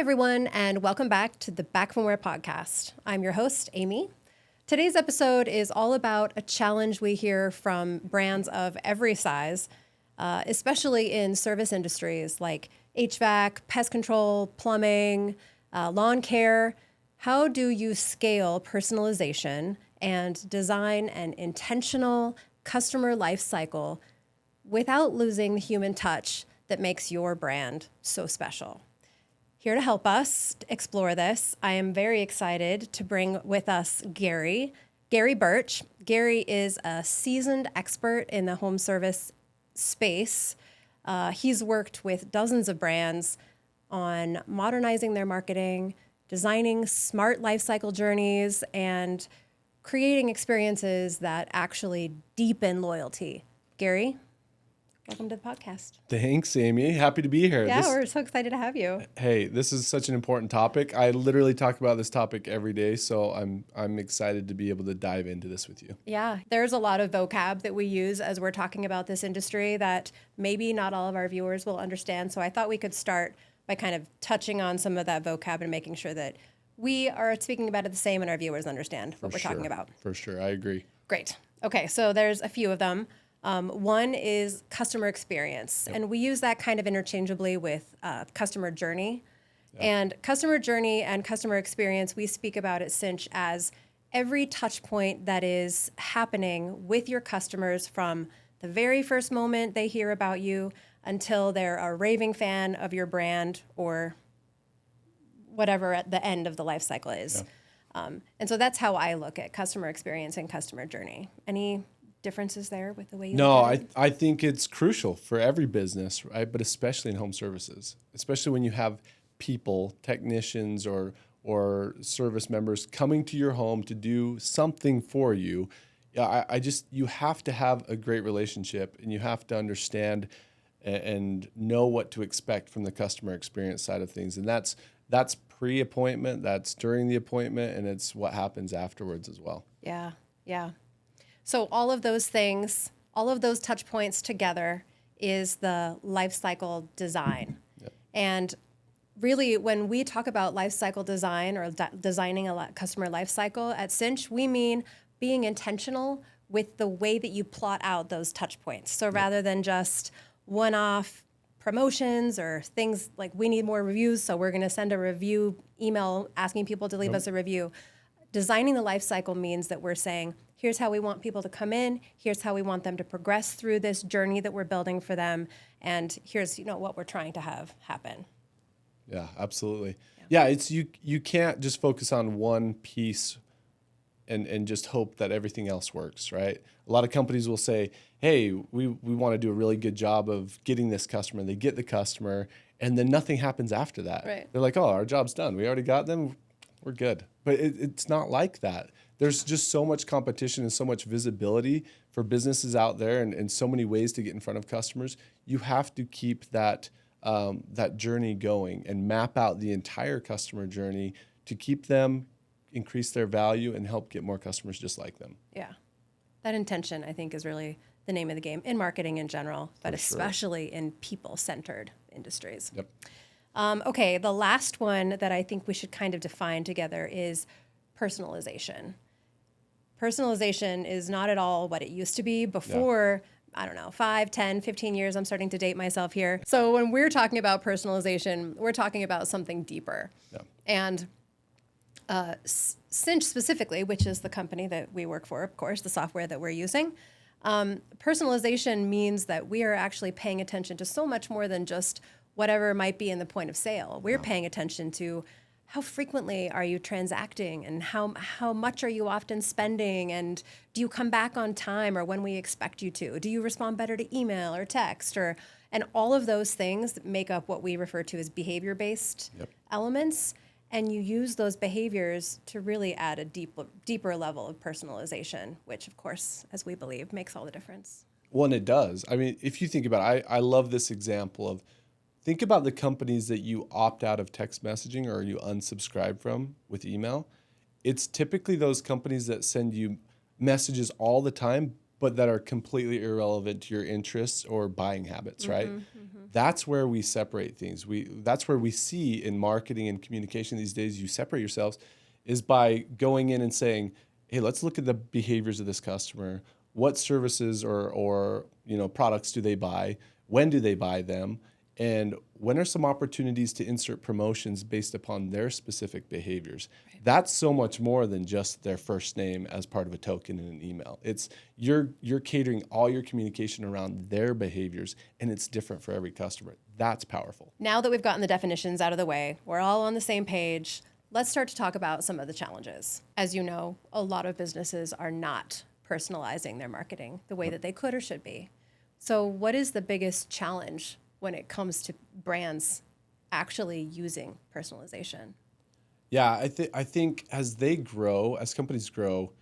everyone, and welcome back to the Back From Where podcast. I'm your host, Amy. Today's episode is all about a challenge we hear from brands of every size, especially in service industries like HVAC, pest control, plumbing, lawn care. How do you scale personalization and design an intentional customer life cycle without losing the human touch that makes your brand so special? Here to help us explore this, I am very excited to bring with us Gary Burch. Gary is a seasoned expert in the home service space. He's worked with dozens of brands on modernizing their marketing, designing smart lifecycle journeys, and creating experiences that actually deepen loyalty. Gary, welcome to the podcast. Thanks, Amy. Happy to be here. Yeah, we're so excited to have you. Hey, this is such an important topic. I literally talk about this topic every day, so I'm excited to be able to dive into this with you. Yeah, there's a lot of vocab that we use as we're talking about this industry that maybe not all of our viewers will understand. So I thought we could start by kind of touching on some of that vocab and making sure that we are speaking about it the same and our viewers understand what we're talking about. For sure, I agree. Great. Okay, so there's a few of them. One is customer experience, and we use that kind of interchangeably with customer journey. Yep. And customer journey and customer experience, we speak about at Cinch as every touch point that is happening with your customers from the very first moment they hear about you until they're a raving fan of your brand or whatever at the end of the life cycle is. Yeah. And so that's how I look at customer experience and customer journey. Any differences there with the way you No, look at it? I think it's crucial for every business, right? But especially in home services, especially when you have people, technicians or service members coming to your home to do something for you. Yeah, you have to have a great relationship, and you have to understand and know what to expect from the customer experience side of things. And that's pre-appointment, that's during the appointment, and it's what happens afterwards as well. Yeah, yeah. So all of those things, all of those touch points together is the life cycle design. Yep. And really, when we talk about life cycle design or designing a customer life cycle at Cinch, we mean being intentional with the way that you plot out those touch points. So rather than just one-off promotions or things like we need more reviews, so we're going to send a review email asking people to leave us a review. Designing the life cycle means that we're saying, here's how we want people to come in, here's how we want them to progress through this journey that we're building for them, and here's what we're trying to have happen. Yeah, absolutely. Yeah, it's you can't just focus on one piece and just hope that everything else works, right? A lot of companies will say, hey, we want to do a really good job of getting this customer. They get the customer, and then nothing happens after that. Right. They're like, oh, our job's done. We already got them. We're good. But it's not like that. There's just so much competition and so much visibility for businesses out there and so many ways to get in front of customers. You have to keep that journey going and map out the entire customer journey to keep them, increase their value, and help get more customers just like them. Yeah. That intention, I think, is really the name of the game in marketing in general, but especially in people-centered industries. Yep. Okay, the last one that I think we should kind of define together is personalization. Personalization is not at all what it used to be before, I don't know, 5, 10, 15 years. I'm starting to date myself here. So when we're talking about personalization, we're talking about something deeper. Yeah. And Cinch specifically, which is the company that we work for, of course, the software that we're using, personalization means that we are actually paying attention to so much more than just whatever might be in the point of sale. We're paying attention to how frequently are you transacting and how much are you often spending, and do you come back on time or when we expect you to? Do you respond better to email or text? And all of those things make up what we refer to as behavior-based elements. And you use those behaviors to really add a deeper level of personalization, which, of course, as we believe, makes all the difference. Well, and it does. I mean, if you think about it, I love this example of, think about the companies that you opt out of text messaging or you unsubscribe from with email. It's typically those companies that send you messages all the time, but that are completely irrelevant to your interests or buying habits, right? That's where we separate things. That's where we see in marketing and communication these days, you separate yourselves is by going in and saying, hey, let's look at the behaviors of this customer. What services or products do they buy? When do they buy them? And when are some opportunities to insert promotions based upon their specific behaviors? Right. That's so much more than just their first name as part of a token in an email. It's you're catering all your communication around their behaviors, and it's different for every customer. That's powerful. Now that we've gotten the definitions out of the way, we're all on the same page. Let's start to talk about some of the challenges. As you know, a lot of businesses are not personalizing their marketing the way that they could or should be. So what is the biggest challenge when it comes to brands actually using personalization? Yeah, I think as companies grow,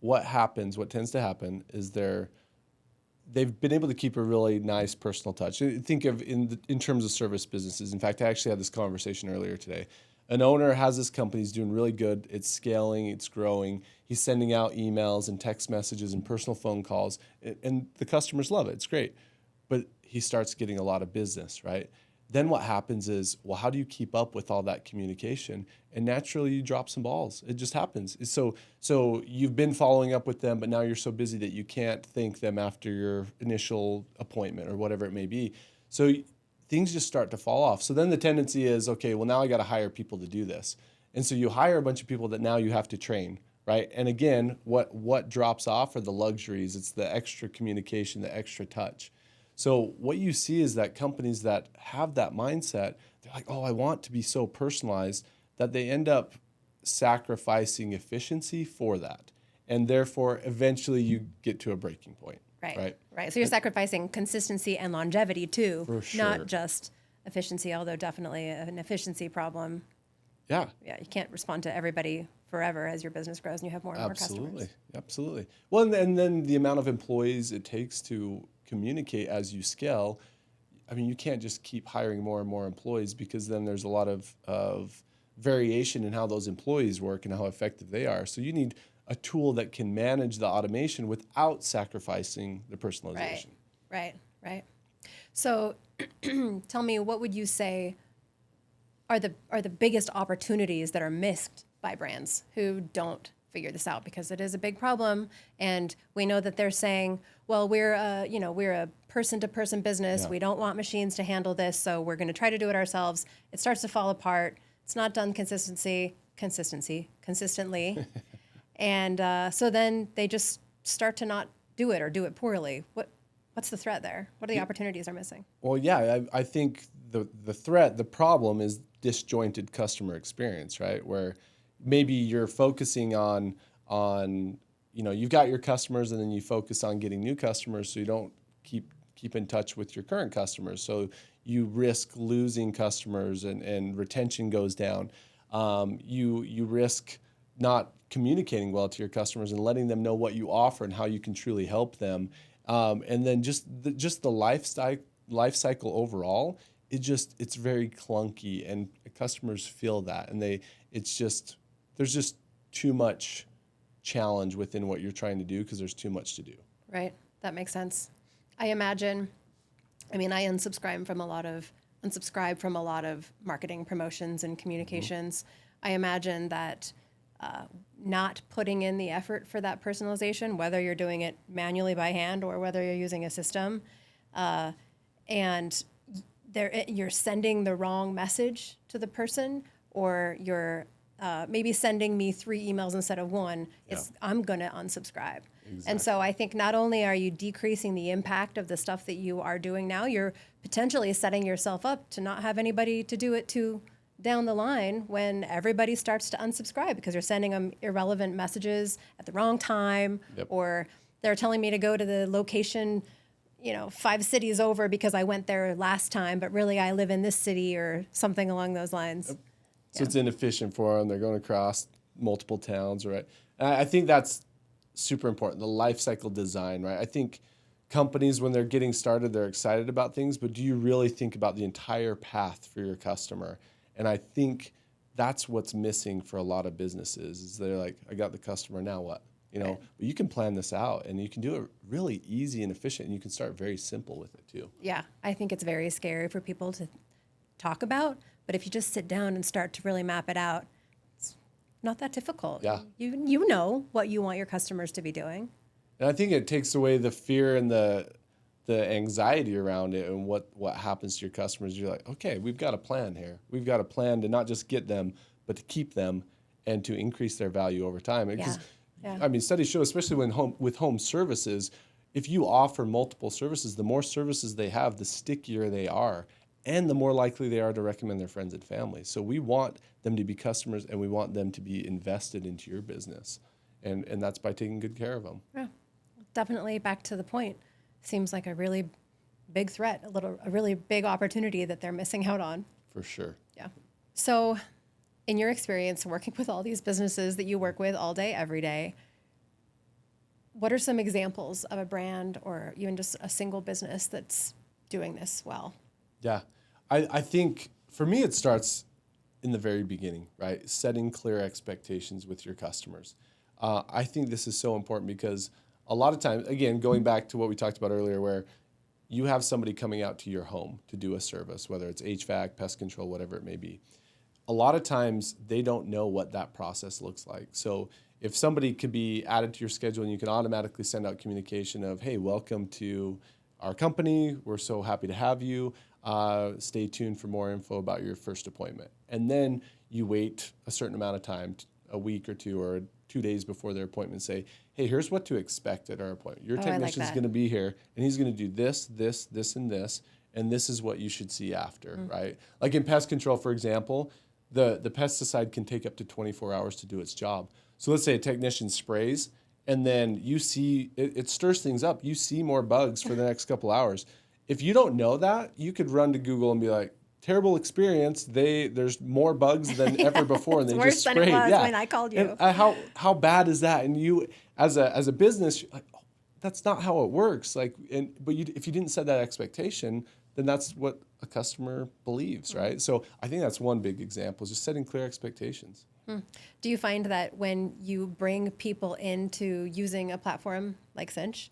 what tends to happen is they've been able to keep a really nice personal touch. Think of in terms of service businesses. In fact, I actually had this conversation earlier today. An owner has this company, he's doing really good, it's scaling, it's growing, he's sending out emails and text messages and personal phone calls, and the customers love it, it's great. But he starts getting a lot of business, right? Then what happens is, well, how do you keep up with all that communication? And naturally you drop some balls. It just happens. So you've been following up with them, but now you're so busy that you can't thank them after your initial appointment or whatever it may be. So things just start to fall off. So then the tendency is, okay, well, now I got to hire people to do this. And so you hire a bunch of people that now you have to train, right? And again, what drops off are the luxuries. It's the extra communication, the extra touch. So what you see is that companies that have that mindset, they're like, oh, I want to be so personalized, that they end up sacrificing efficiency for that. And therefore, eventually you get to a breaking point. Right. So you're sacrificing consistency and longevity too, For sure. not just efficiency, although definitely an efficiency problem. Yeah. Yeah, you can't respond to everybody forever as your business grows and you have more and more customers. Absolutely. Well, and then the amount of employees it takes to communicate as you scale, I mean, you can't just keep hiring more and more employees, because then there's a lot of variation in how those employees work and how effective they are. So you need a tool that can manage the automation without sacrificing the personalization. Right. So tell me, what would you say are the biggest opportunities that are missed by brands who don't figure this out? Because it is a big problem, and we know that they're saying, well, we're a person-to-person business. Yeah. We don't want machines to handle this, so we're going to try to do it ourselves. It starts to fall apart. It's not done consistently. And so then they just start to not do it or do it poorly. What's the threat there? What are the opportunities are missing? Well, yeah, I think the problem is disjointed customer experience, right? Where maybe you're focusing on you've got your customers, and then you focus on getting new customers, so you don't keep in touch with your current customers. So you risk losing customers, and retention goes down. You risk not communicating well to your customers and letting them know what you offer and how you can truly help them. And then just the life cycle overall, it's very clunky, and customers feel that, and there's just too much challenge within what you're trying to do, because there's too much to do. Right. That makes sense. I unsubscribe from a lot of marketing promotions and communications. Mm-hmm. I imagine that not putting in the effort for that personalization, whether you're doing it manually by hand or whether you're using a system, and you're sending the wrong message to the person, or you're maybe sending me 3 emails instead of 1, I'm going to unsubscribe. Exactly. And so I think not only are you decreasing the impact of the stuff that you are doing now, you're potentially setting yourself up to not have anybody to do it to down the line, when everybody starts to unsubscribe because you're sending them irrelevant messages at the wrong time. Yep. Or they're telling me to go to the location 5 cities over because I went there last time, but really I live in this city, or something along those lines. Yep. So it's inefficient for them. They're going across multiple towns, right? And I think that's super important, the life cycle design, right? I think companies, when they're getting started, they're excited about things, but do you really think about the entire path for your customer? And I think that's what's missing for a lot of businesses, is they're like, I got the customer, now what? But you can plan this out, and you can do it really easy and efficient, and you can start very simple with it too. Yeah, I think it's very scary for people to talk about, but if you just sit down and start to really map it out, it's not that difficult. Yeah. You know what you want your customers to be doing. And I think it takes away the fear and the anxiety around it and what happens to your customers. You're like, okay, we've got a plan here. We've got a plan to not just get them, but to keep them and to increase their value over time. Because I mean, studies show, especially with home services, if you offer multiple services, the more services they have, the stickier they are, and the more likely they are to recommend their friends and family. So we want them to be customers, and we want them to be invested into your business. And that's by taking good care of them. Yeah, definitely back to the point. Seems like a really big threat, a really big opportunity that they're missing out on. For sure. Yeah. So in your experience working with all these businesses that you work with all day, every day, what are some examples of a brand or even just a single business that's doing this well? Yeah. I think for me, it starts in the very beginning, right? Setting clear expectations with your customers. I think this is so important because a lot of times, again, going back to what we talked about earlier, where you have somebody coming out to your home to do a service, whether it's HVAC, pest control, whatever it may be. A lot of times they don't know what that process looks like. So if somebody could be added to your schedule and you can automatically send out communication of, hey, welcome to our company. We're so happy to have you. Stay tuned for more info about your first appointment. And then you wait a certain amount of time, a week or two or 2 days before their appointment, say, hey, here's what to expect at our appointment. Your technician's going to be here, and he's going to do this, this, this, and this is what you should see after, right? Like in pest control, for example, the pesticide can take up to 24 hours to do its job. So let's say a technician sprays, and then you see, it stirs things up. You see more bugs for the next couple hours. If you don't know that, you could run to Google and be like, terrible experience. There's more bugs than ever before, and they just sprayed. Worse than it was when I called you. And how bad is that? And you, as a business, you're like, oh, that's not how it works. Like, if you didn't set that expectation, then that's what a customer believes, right? So I think that's one big example, is just setting clear expectations. Do you find that when you bring people into using a platform like Cinch,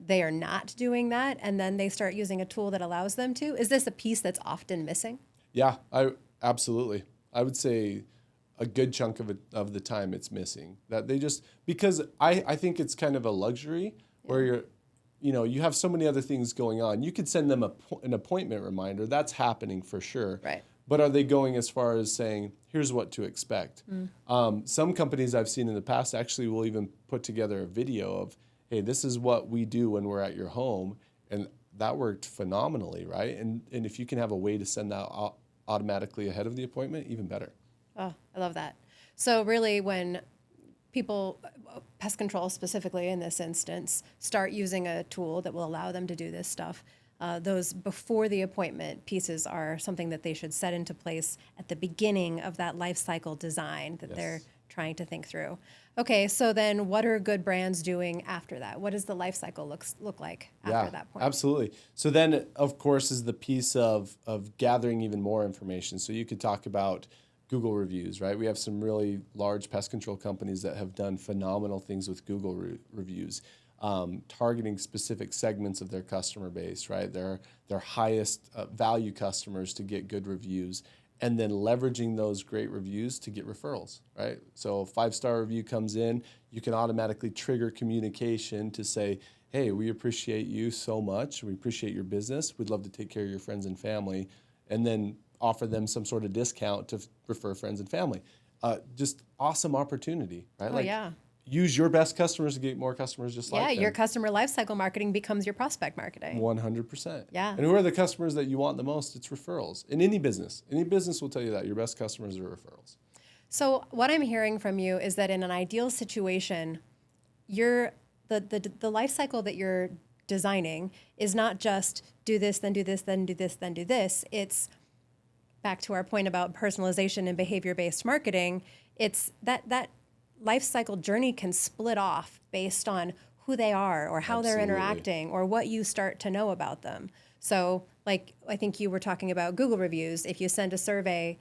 they are not doing that, and then they start using a tool that allows them to? Is this a piece that's often missing? Yeah, absolutely. I would say a good chunk of the time it's missing. That they just, because I think it's kind of a luxury where you have so many other things going on. You could send them an appointment reminder. That's happening for sure. Right. But are they going as far as saying, here's what to expect? Some companies I've seen in the past actually will even put together a video of, hey, this is what we do when we're at your home. And that worked phenomenally, right? And if you can have a way to send that automatically ahead of the appointment, even better. Oh, I love that. So really when people, pest control specifically in this instance, start using a tool that will allow them to do this stuff, those before the appointment pieces are something that they should set into place at the beginning of that life cycle design that they're trying to think through. Okay, so then what are good brands doing after that? What does the life cycle look like after that point? Absolutely. So then, of course, is the piece of gathering even more information. So you could talk about Google reviews, right? We have some really large pest control companies that have done phenomenal things with Google reviews, targeting specific segments of their customer base, right? Their highest value customers to get good reviews, and then leveraging those great reviews to get referrals, right? So a 5-star review comes in, you can automatically trigger communication to say, hey, we appreciate you so much. We appreciate your business. We'd love to take care of your friends and family, and then offer them some sort of discount to refer friends and family. Just awesome opportunity, right? Use your best customers to get more customers just like them. Yeah, your customer lifecycle marketing becomes your prospect marketing. 100%. Yeah. And who are the customers that you want the most? It's referrals. In any business. Any business will tell you that. Your best customers are referrals. So what I'm hearing from you is that in an ideal situation, the life cycle that you're designing is not just do this, then do this, then do this, then do this. It's back to our point about personalization and behavior-based marketing. It's that life cycle journey can split off based on who they are or how they're interacting or what you start to know about them. So like, I think you were talking about Google reviews. If you send a survey,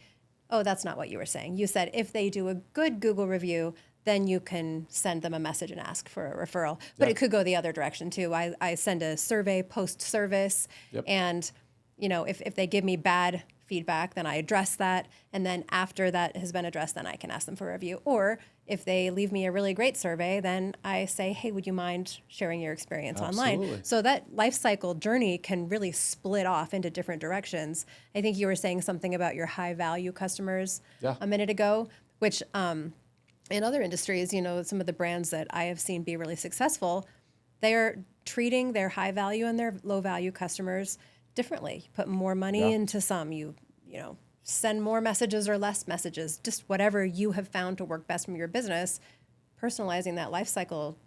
oh, that's not what you were saying. You said if they do a good Google review, then you can send them a message and ask for a referral. But Yeah. it could go the other direction too. I send a survey post-service, Yep. and if they give me bad feedback, then I address that. And then after that has been addressed, then I can ask them for a review. Or if they leave me a really great survey, then I say, hey, would you mind sharing your experience online? Absolutely. So that life cycle journey can really split off into different directions. I think you were saying something about your high value customers a minute ago, which in other industries, some of the brands that I have seen be really successful, they're treating their high value and their low value customers differently. You put more money into some, you send more messages or less messages, just whatever you have found to work best from your business. Personalizing that life cycle,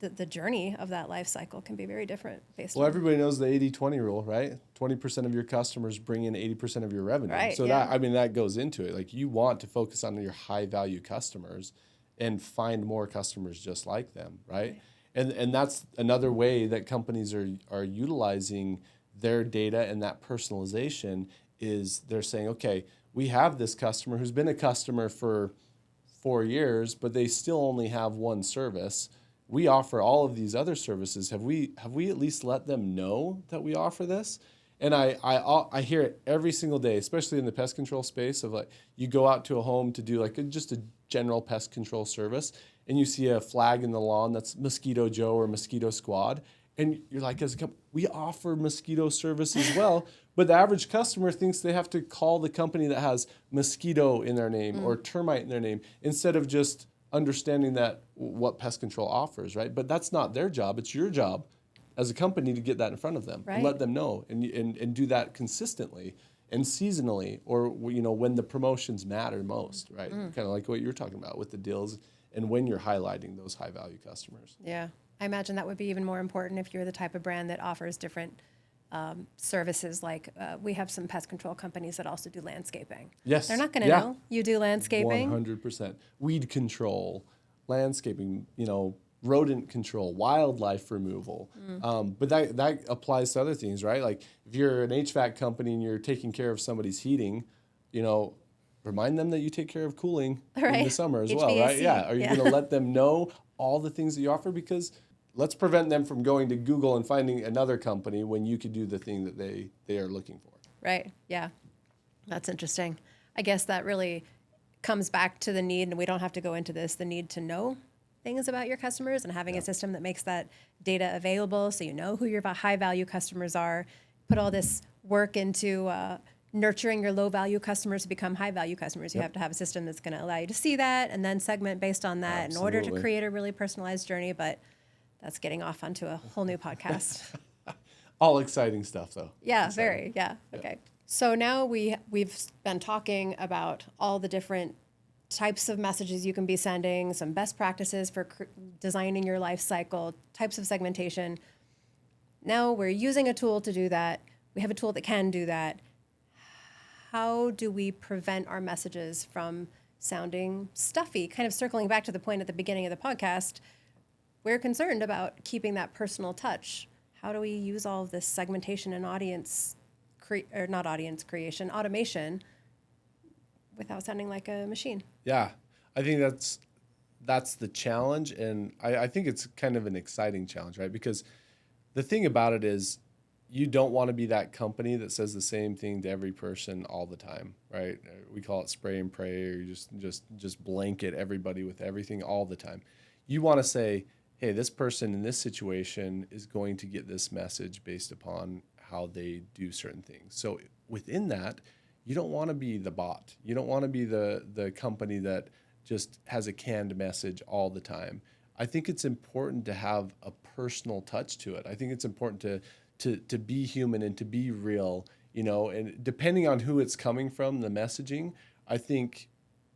the journey of that life cycle can be very different based Well, on. everybody knows the 80-20 rule, right? 20% of your customers bring in 80% of your revenue. Right, So yeah. that goes into it. Like, you want to focus on your high value customers and find more customers just like them, right? And that's another way that companies are utilizing their data, and that personalization is they're saying, okay, we have this customer who's been a customer for 4 years, but they still only have one service. We offer all of these other services. Have we at least let them know that we offer this? And I hear it every single day, especially in the pest control space, of like, you go out to a home to do like just a general pest control service, and you see a flag in the lawn that's Mosquito Joe or Mosquito Squad. And you're like, as a company, we offer mosquito service as well. But the average customer thinks they have to call the company that has mosquito in their name or termite in their name, instead of just understanding that what pest control offers, right? But that's not their job. It's your job as a company to get that in front of them and let them know, and do that consistently and seasonally, or when the promotions matter most, right? Kind of like what you're talking about with the deals, and when you're highlighting those high value customers. Yeah. I imagine that would be even more important if you're the type of brand that offers different services. Like we have some pest control companies that also do landscaping. Yes. They're not going to know you do landscaping. 100%. Weed control, landscaping, rodent control, wildlife removal. But that applies to other things, right? Like, if you're an HVAC company and you're taking care of somebody's heating, remind them that you take care of cooling in the summer as well, right? HVAC. Yeah. Are you going to let them know all the things that you offer? Because let's prevent them from going to Google and finding another company when you could do the thing that they are looking for. Right. Yeah. That's interesting. I guess that really comes back to the need, and we don't have to go into this, the need to know things about your customers, and having a system that makes that data available so you know who your high value customers are. Put all this work into nurturing your low value customers to become high value customers. You have to have a system that's going to allow you to see that and then segment based on that in order to create a really personalized journey. But that's getting off onto a whole new podcast. All exciting stuff, though. Yeah, very. Yeah. Okay. So now we've been talking about all the different types of messages you can be sending, some best practices for designing your life cycle, types of segmentation. Now we're using a tool to do that. We have a tool that can do that. How do we prevent our messages from sounding stuffy? Kind of circling back to the point at the beginning of the podcast, we're concerned about keeping that personal touch. How do we use all of this segmentation and automation without sounding like a machine? Yeah, I think that's the challenge, and I think it's kind of an exciting challenge, right? Because the thing about it is, you don't want to be that company that says the same thing to every person all the time, right? We call it spray and pray, or you just blanket everybody with everything all the time. You want to say, hey, this person in this situation is going to get this message based upon how they do certain things. So within that, you don't want to be the bot. You don't want to be the company that just has a canned message all the time. I think it's important to have a personal touch to it. I think it's important to be human and to be real, and depending on who it's coming from, the messaging, I think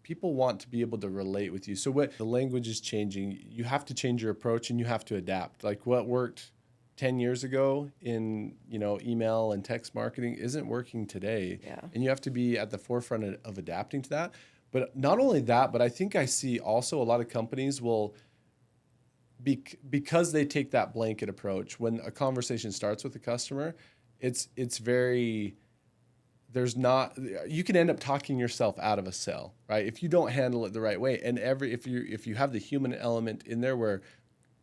people want to be able to relate with you. So what the language is changing, you have to change your approach and you have to adapt. Like, what worked 10 years ago in, email and text marketing isn't working today. Yeah. And you have to be at the forefront of adapting to that. But not only that, but I think I see also a lot of companies will, because they take that blanket approach, when a conversation starts with a customer, it's very there's not, you can end up talking yourself out of a sale, right? If you don't handle it the right way. And if you have the human element in there where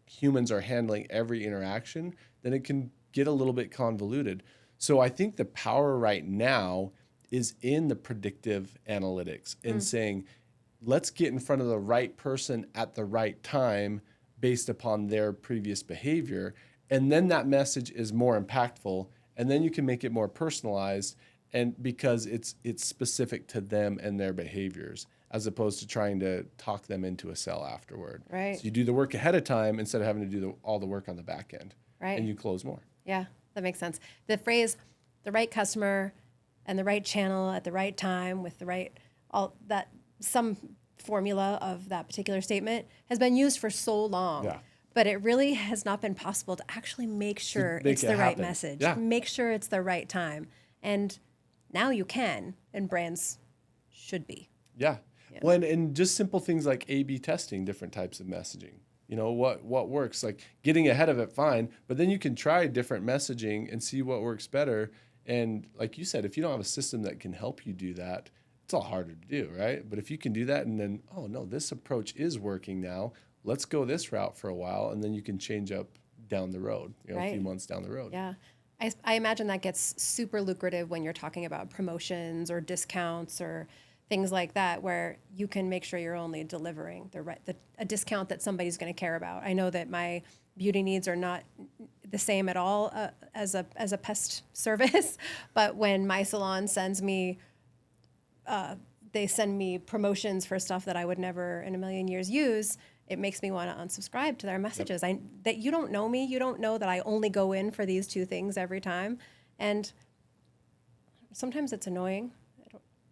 humans are handling every interaction, then it can get a little bit convoluted. So I think the power right now is in the predictive analytics and saying, let's get in front of the right person at the right time based upon their previous behavior. And then that message is more impactful. And then you can make it more personalized, and because it's specific to them and their behaviors, as opposed to trying to talk them into a sale afterward. Right. So you do the work ahead of time instead of having to do all the work on the back end. Right. And you close more. Yeah, that makes sense. The phrase, the right customer and the right channel at the right time with the right, all that, some formula of that particular statement has been used for so long. Yeah. But it really has not been possible to actually make sure make it's it the right happen. message. Yeah. Make sure it's the right time. And now you can, and brands should be. Yeah. When and just simple things like A/B testing different types of messaging. You know, what works, like getting ahead of it, fine, but then you can try different messaging and see what works better. And like you said, if you don't have a system that can help you do that, it's all harder to do, right? But if you can do that and then, oh no, this approach is working now, let's go this route for a while, and then you can change up down the road, you know, a few months down the road. Yeah. I imagine that gets super lucrative when you're talking about promotions or discounts or things like that, where you can make sure you're only delivering a discount that somebody's going to care about. I know that my beauty needs are not the same at all as a pest service, but when my salon sends me, they send me promotions for stuff that I would never in a million years use. It makes me want to unsubscribe to their messages. That you don't know me, you don't know that I only go in for these two things every time, and sometimes it's annoying.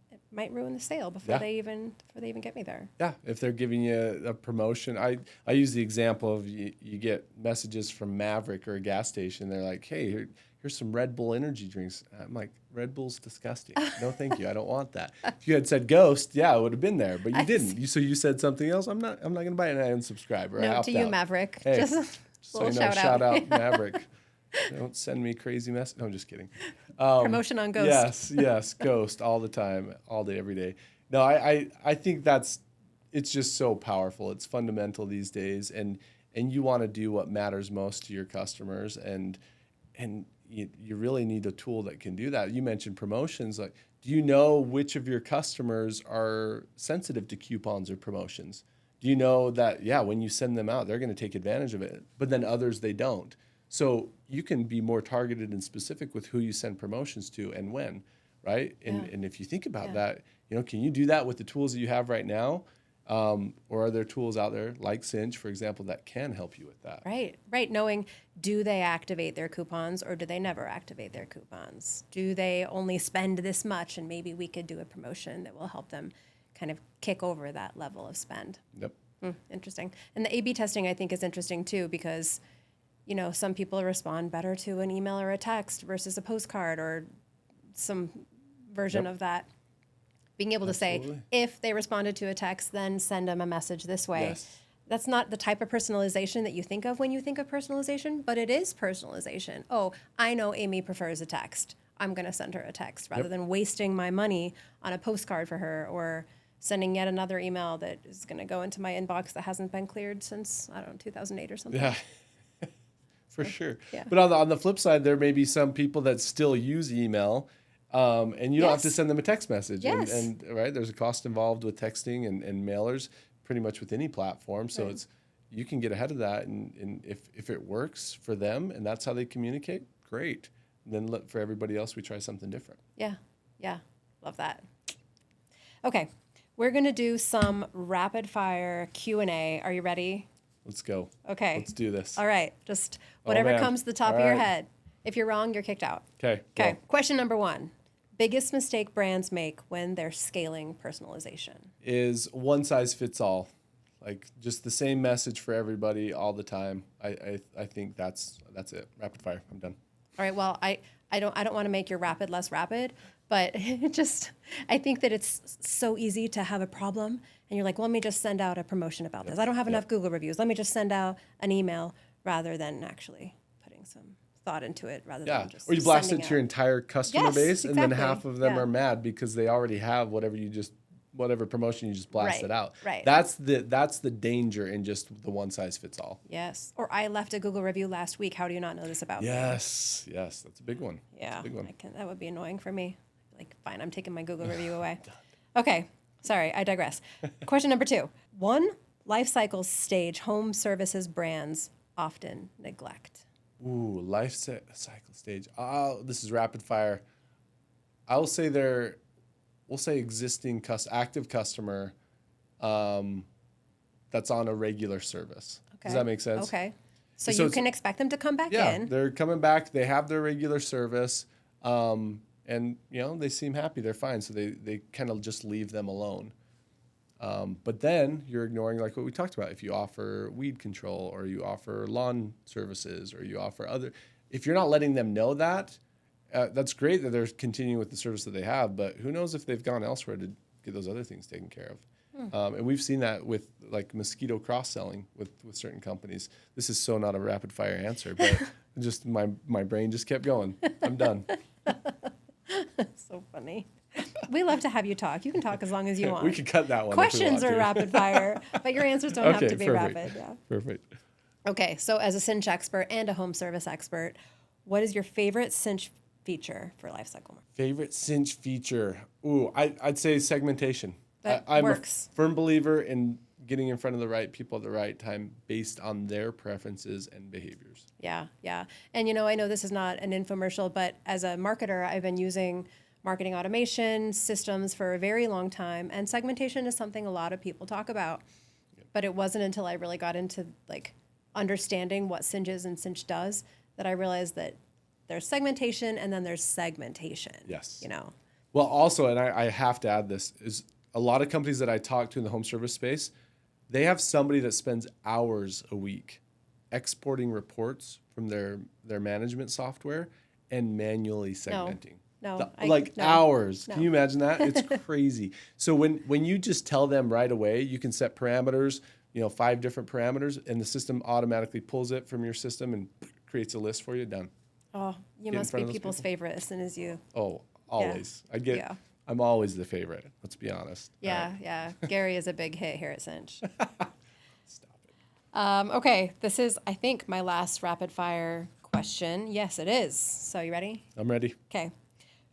It might ruin the sale before they even get me there. Yeah, if they're giving you a promotion, I use the example of you get messages from Maverick or a gas station. They're like, hey, here's some Red Bull energy drinks. I'm like, Red Bull's disgusting. No, thank you. I don't want that. If you had said Ghost, yeah, it would have been there, but you didn't. So you said something else. I'm not going to buy it, and I unsubscribe. Or Note to you, out. Maverick. Hey, just so you know, shout out Maverick. Don't send me crazy messages. No, I'm just kidding. Promotion on Ghost. Yes, Ghost all the time, all day, every day. No, I think it's just so powerful. It's fundamental these days, and you want to do what matters most to your customers, and you really need a tool that can do that. You mentioned promotions. Like, do you know which of your customers are sensitive to coupons or promotions? Do you know that, when you send them out, they're going to take advantage of it, but then others, they don't? So you can be more targeted and specific with who you send promotions to and when, right? And if you think about that, can you do that with the tools that you have right now? Or are there tools out there like Cinch, for example, that can help you with that? Right. Knowing, do they activate their coupons or do they never activate their coupons? Do they only spend this much, and maybe we could do a promotion that will help them kind of kick over that level of spend? Yep. Interesting. And the A/B testing, I think, is interesting too, because some people respond better to an email or a text versus a postcard or some version of that. Being able to say, if they responded to a text, then send them a message this way. Yes. That's not the type of personalization that you think of when you think of personalization, but it is personalization. Oh, I know Amy prefers a text. I'm going to send her a text rather than wasting my money on a postcard for her, or sending yet another email that is going to go into my inbox that hasn't been cleared since, 2008 or something. Yeah. For sure. Yeah. But on the flip side, there may be some people that still use email, and you don't have to send them a text message. Yes. And right, there's a cost involved with texting and mailers, pretty much with any platform. So you can get ahead of that, and if it works for them and that's how they communicate, great. And then for everybody else, we try something different. Yeah. Love that. Okay. We're going to do some rapid fire Q&A. Are you ready? Let's go. Okay. Let's do this. All right. Just whatever comes to the top of your right. head. If you're wrong, you're kicked out. Okay. Okay. Question number 1. Biggest mistake brands make when they're scaling personalization? Is one size fits all. Like just the same message for everybody all the time. I think that's it. Rapid fire. I'm done. All right. Well, I don't want to make your rapid less rapid, but I think that it's so easy to have a problem and you're like, well, let me just send out a promotion about this. I don't have enough Google reviews. Let me just send out an email rather than actually putting some thought into it rather Yeah. than just Or you blast it sending to your out. entire customer Yes, base, and then exactly. half of them Yeah. are mad because they already have whatever promotion you just blasted Right, out. right. That's the danger in just the one size fits all. Yes. Or I left a Google review last week. How do you not know this about me? Yes, that's a big one. Yeah. That's a big one. That would be annoying for me. Like, fine, I'm taking my Google review away. Okay. Sorry, I digress. Question number 2. One life cycle stage home services brands often neglect. Ooh, cycle stage. Oh, this is rapid fire. We'll say existing active customer that's on a regular service. Okay. Does that make sense? Okay. So So you it's- can expect them to come back Yeah, in. they're coming back. They have their regular service, and they seem happy. They're fine. So they kind of just leave them alone. But then you're ignoring like what we talked about. If you offer weed control or you offer lawn services or you offer if you're not letting them know that, that's great that they're continuing with the service that they have. But who knows if they've gone elsewhere to get those other things taken care of. And we've seen that with like mosquito cross-selling with certain companies. This is so not a rapid fire answer, but just my brain just kept going. I'm done. So funny. We love to have you talk. You can talk as long as you want. We could cut that one. Questions are rapid fire, but your answers don't have to be perfect. rapid. Yeah. Perfect. Okay, so as a Cinch expert and a home service expert, what is your favorite Cinch feature for lifecycle? Favorite Cinch feature? Ooh, I'd say segmentation. That I'm works. a firm believer in getting in front of the right people at the right time based on their preferences and behaviors. Yeah, yeah. And I know this is not an infomercial, but as a marketer, I've been using marketing automation systems for a very long time, and segmentation is something a lot of people talk about. Yep. But it wasn't until I really got into like understanding what Cinch is and Cinch does that I realized that there's segmentation and then there's segmentation. Yes. Well, also, and I have to add this, is a lot of companies that I talk to in the home service space, they have somebody that spends hours a week exporting reports from their management software and manually segmenting. No. Hours. No. Can you imagine that? It's crazy. So when you just tell them right away, you can set parameters, 5 different parameters, and the system automatically pulls it from your system and creates a list for you. Done. Oh, you must be people's favorite as soon as you. Oh, always. Yeah. I'm always the favorite. Let's be honest. Yeah, yeah. Gary is a big hit here at Cinch. Stop it. Okay, this is, I think, my last rapid fire question. Yes, it is. So you ready? I'm ready. Okay.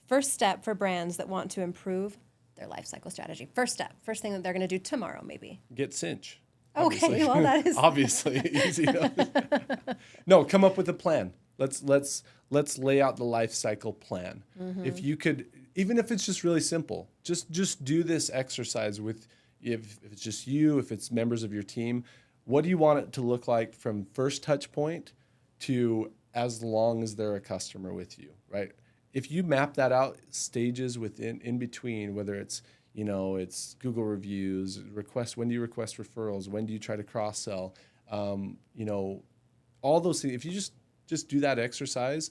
First step for brands that want to improve their life cycle strategy. First step. First thing that they're going to do tomorrow, maybe. Get Cinch. Okay, Obviously. well, that is obviously easy. No, come up with a plan. Let's lay out the life cycle plan. Mm-hmm. If you could, even if it's just really simple, just do this exercise with, if it's just you, if it's members of your team, what do you want it to look like from first touch point to as long as they're a customer with you, right? If you map that out, stages in between, whether it's it's Google reviews, when do you request referrals, when do you try to cross sell, all those things. If you just do that exercise,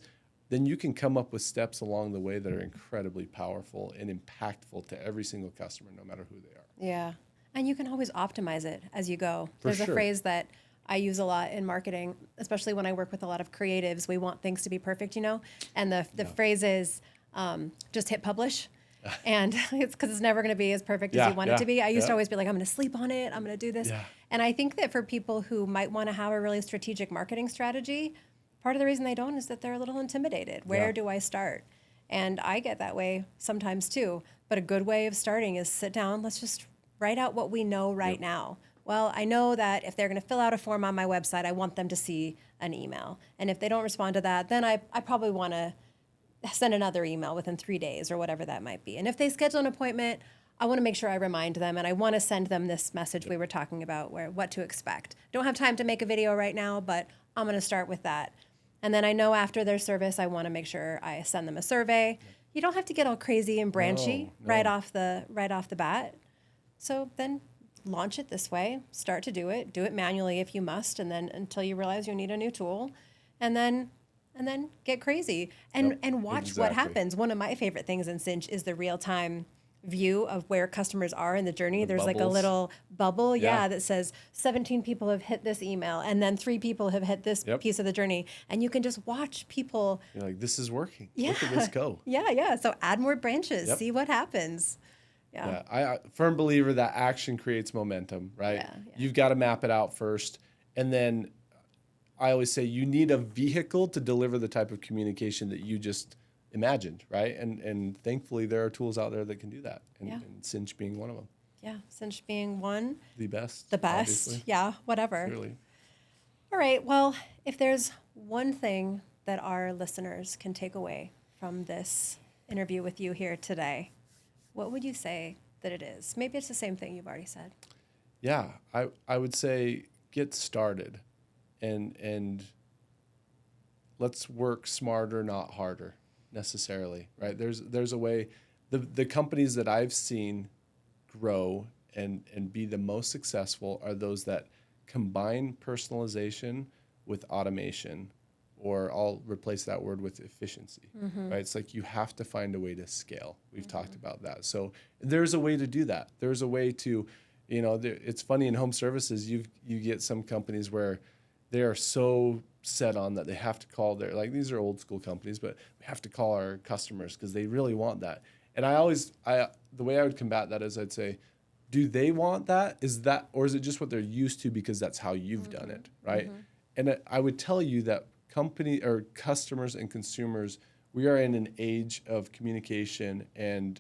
then you can come up with steps along the way that are incredibly powerful and impactful to every single customer, no matter who they are. Yeah. And you can always optimize it as you go. For There's sure. a phrase that I use a lot in marketing, especially when I work with a lot of creatives. We want things to be perfect, And the phrase is just hit publish. And it's because it's never going to be as perfect as you want it to be. I used to always be like, I'm going to sleep on it. I'm going to do this. Yeah. And I think that for people who might want to have a really strategic marketing strategy, part of the reason they don't is that they're a little intimidated. Where do I start? And I get that way sometimes too. But a good way of starting is sit down. Let's just write out what we know right now. Well, I know that if they're going to fill out a form on my website, I want them to see an email. And if they don't respond to that, then I probably want to send another email within 3 days or whatever that might be. And if they schedule an appointment, I want to make sure I remind them, and I want to send them this message we were talking about, what to expect. Don't have time to make a video right now, but I'm going to start with that. And then I know after their service, I want to make sure I send them a survey. You don't have to get all crazy and branchy right off the bat. So then launch it this way. Start to do it manually if you must, and then until you realize you need a new tool, and then get crazy and watch what happens. One of my favorite things in Cinch is the real-time view of where customers are in the journey. There's like a bubbles. little bubble, Yeah. that says 17 people have hit this email, and then 3 people have hit this Yep. piece of the journey. And you can just watch people. You're like, this is working. Yeah. Look at this go. Yeah. So add more branches, Yep. see what happens. Yeah, I firm believer that action creates momentum, right? Yeah. You've got to map it out first. And then I always say you need a vehicle to deliver the type of communication that you just imagined, right? And thankfully there are tools out there that can do that. And Cinch being one of them. Yeah, Cinch being one. The best. The best. Obviously. Yeah, whatever. Clearly. All right. Well, if there's one thing that our listeners can take away from this interview with you here today, what would you say that it is? Maybe it's the same thing you've already said. Yeah, I would say get started and let's work smarter, not harder necessarily, right? There's a way, the companies that I've seen grow and be the most successful are those that combine personalization with automation, or I'll replace that word with efficiency, right? It's like you have to find a way to scale. We've talked about that. So there's a way to do that. There's a way to, it's funny in home services, you get some companies where they are so set on that they have to call these are old school companies, but we have to call our customers because they really want that. And the way I would combat that is I'd say, do they want that? Or is it just what they're used to because that's how you've done it, right? And I would tell you that company or customers and consumers, we are in an age of communication and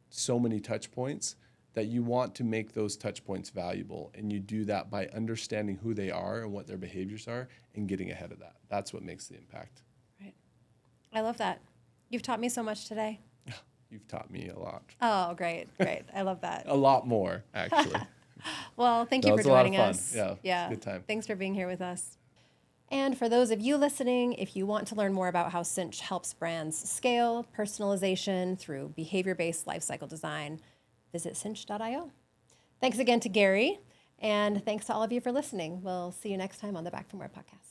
so many touch points that you want to make those touch points valuable. And you do that by understanding who they are and what their behaviors are and getting ahead of that. That's what makes the impact. Right. I love that. You've taught me so much today. You've taught me a lot. Oh, great. I love that. A lot more, actually. Well, thank you for It's a lot of joining fun. us. Yeah. Good time. Thanks for being here with us. And for those of you listening, if you want to learn more about how Cinch helps brands scale personalization through behavior-based lifecycle design, visit cinch.io. Thanks again to Gary, and thanks to all of you for listening. We'll see you next time on the Back from Where podcast.